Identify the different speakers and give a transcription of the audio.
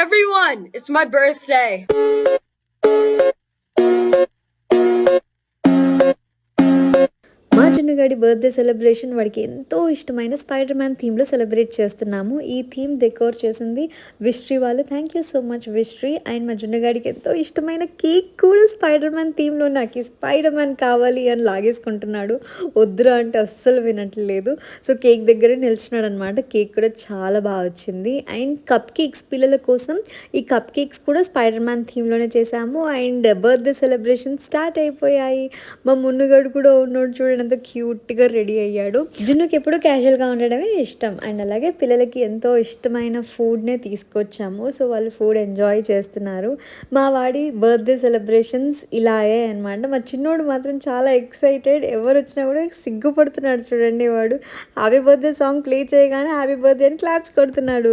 Speaker 1: Everyone, it's my birthday.
Speaker 2: మా చిన్నగాడి birthday celebration వాడికి ఎంతో ఇష్టమైన స్పైడర్ మ్యాన్ థీమ్లో సెలబ్రేట్ చేస్తున్నాము. ఈ థీమ్ డెకోర్ చేసింది విశ్రీ వాళ్ళు. Thank you so much Vishri. And మా చిన్నగాడికి ఎంతో ఇష్టమైన కేక్ కూడా స్పైడర్ మ్యాన్ థీమ్లో నాకు ఈ స్పైడర్ మ్యాన్ కావాలి అని లాగేసుకుంటున్నాడు. వద్దురా అంటే అస్సలు వినట్లేదు. సో కేక్ దగ్గరే నిల్చున్నాడు అనమాట. కేక్ కూడా చాలా బాగా వచ్చింది. అండ్ కప్ కేక్స్ పిల్లల కోసం ఈ కప్ కేక్స్ కూడా స్పైడర్ మ్యాన్ థీమ్లోనే చేసాము. అండ్ బర్త్డే సెలబ్రేషన్ స్టార్ట్ అయిపోయాయి. మా మున్నుగాడు కూడా ఉన్నాడు చూడండి, ఎంత క్యూట్గా రెడీ అయ్యాడు. జున్నుకి ఎప్పుడు క్యాజువల్గా ఉండడమే ఇష్టం. అండ్ అలాగే పిల్లలకి ఎంతో ఇష్టమైన ఫుడ్నే తీసుకొచ్చాము. సో వాళ్ళు ఫుడ్ ఎంజాయ్ చేస్తున్నారు. మా వాడి బర్త్డే సెలబ్రేషన్స్ ఇలా అయ్యాయి అనమాట. మా చిన్నోడు మాత్రం చాలా ఎక్సైటెడ్. ఎవరు వచ్చినా కూడా సిగ్గుపడుతున్నాడు చూడండి. వాడు హ్యాపీ బర్త్డే సాంగ్ ప్లే చేయగానే హ్యాపీ బర్త్డే అని క్లాప్స్ కొడుతున్నాడు.